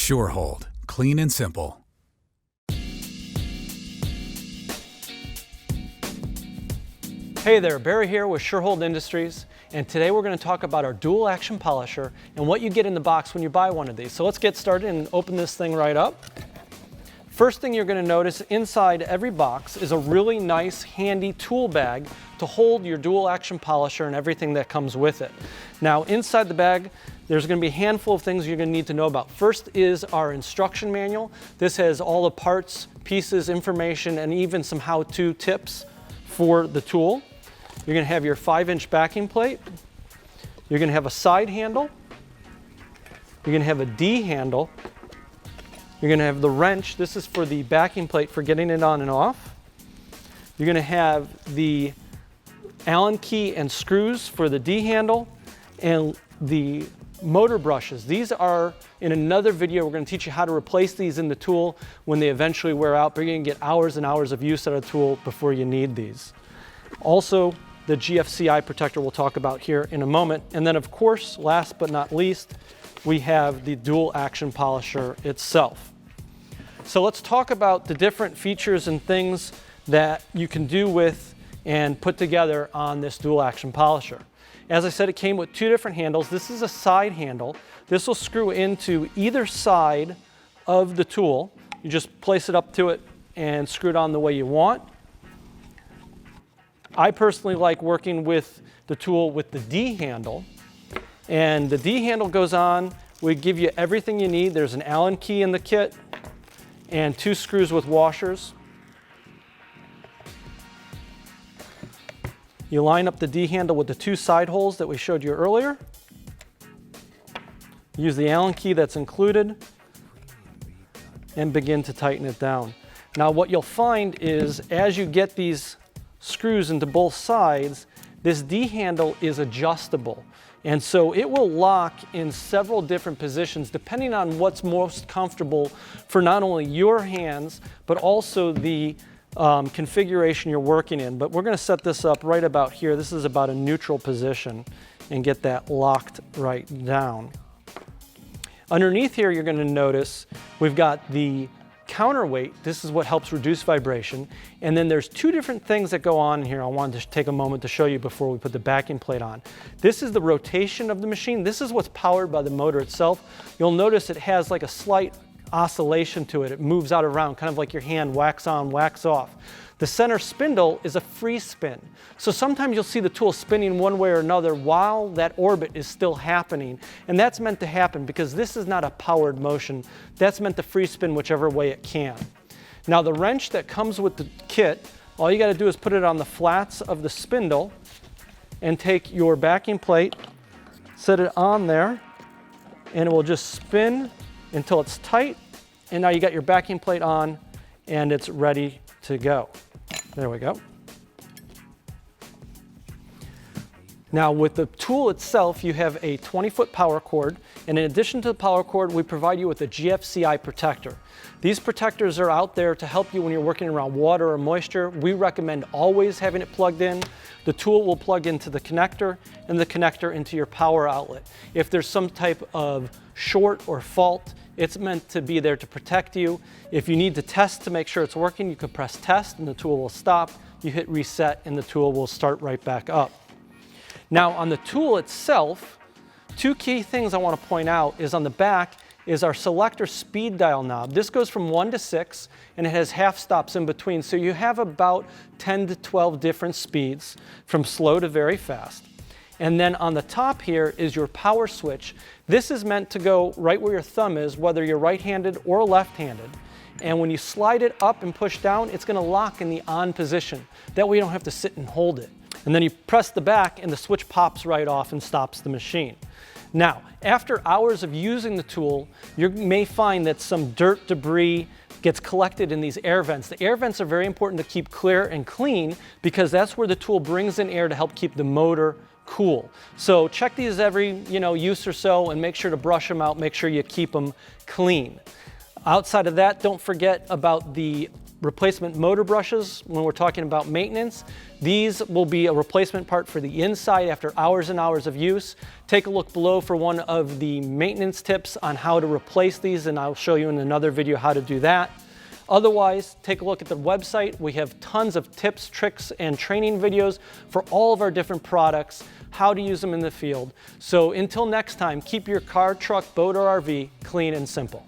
SureHold, clean and simple. Hey there, Barry here with SureHold Industries, and today we're going to talk about our dual action polisher and what you get in the box when you buy one of these. So let's get started and open this thing right up. First thing you're going to notice inside every box is a really nice handy tool bag to hold your dual action polisher and everything that comes with it. Now inside the bag there's going to be a handful of things you're going to need to know about. First is our instruction manual. This has all the parts, pieces, information, and even some how-to tips for the tool. You're going to have your 5-inch backing plate. You're going to have a side handle. You're going to have a D handle. You're going to have the wrench. This is for the backing plate for getting it on and off. You're going to have the Allen key and screws for the D handle and the motor brushes. These are in another video. We're going to teach you how to replace these in the tool when they eventually wear out, but you're going to get hours and hours of use out of the tool before you need these. Also, the GFCI protector we'll talk about here in a moment. And then of course, last but not least, we have the dual action polisher itself. So let's talk about the different features and things that you can do with and put together on this dual action polisher. As I said, it came with two different handles. This is a side handle. This will screw into either side of the tool. You just place it up to it and screw it on the way you want. I personally like working with the tool with the D handle. And the D handle goes on. We give you everything you need. There's an Allen key in the kit and 2 screws with washers. You line up the D handle with the 2 side holes that we showed you earlier. Use the Allen key that's included and begin to tighten it down. Now what you'll find is as you get these screws into both sides, this D handle is adjustable. And so it will lock in several different positions depending on what's most comfortable for not only your hands, but also the configuration you're working in. But we're going to set this up right about here. This is about a neutral position and get that locked right down. Underneath here, you're going to notice we've got the counterweight. This is what helps reduce vibration. And then there's 2 different things that go on here. I wanted to take a moment to show you before we put the backing plate on. This is the rotation of the machine. This is what's powered by the motor itself. You'll notice it has like a slight oscillation to it. It moves out around, kind of like your hand, wax on, wax off. The center spindle is a free spin. So sometimes you'll see the tool spinning one way or another while that orbit is still happening. And that's meant to happen because this is not a powered motion. That's meant to free spin whichever way it can. Now the wrench that comes with the kit, all you got to do is put it on the flats of the spindle and take your backing plate, set it on there, and it will just spin until it's tight. And now you got your backing plate on and it's ready to go. There we go. Now with the tool itself, you have a 20-foot power cord, and in addition to the power cord, we provide you with a GFCI protector. These protectors are out there to help you when you're working around water or moisture. We recommend always having it plugged in. The tool will plug into the connector and the connector into your power outlet. If there's some type of short or fault, it's meant to be there to protect you. If you need to test to make sure it's working, you can press test and the tool will stop. You hit reset and the tool will start right back up. Now on the tool itself, 2 key things I want to point out is on the back is our selector speed dial knob. This goes from 1 to 6 and it has half stops in between. So you have about 10 to 12 different speeds from slow to very fast. And then on the top here is your power switch. This is meant to go right where your thumb is, whether you're right-handed or left-handed. And when you slide it up and push down, it's going to lock in the on position. That way you don't have to sit and hold it. And then you press the back and the switch pops right off and stops the machine. Now, after hours of using the tool, you may find that some dirt, debris gets collected in these air vents. The air vents are very important to keep clear and clean because that's where the tool brings in air to help keep the motor cool. So check these every use or so and make sure to brush them out, make sure you keep them clean. Outside of that, don't forget about the replacement motor brushes when we're talking about maintenance. These will be a replacement part for the inside after hours and hours of use. Take a look below for one of the maintenance tips on how to replace these, and I'll show you in another video how to do that. Otherwise, take a look at the website. We have tons of tips, tricks, and training videos for all of our different products, how to use them in the field. So until next time, keep your car, truck, boat, or RV clean and simple.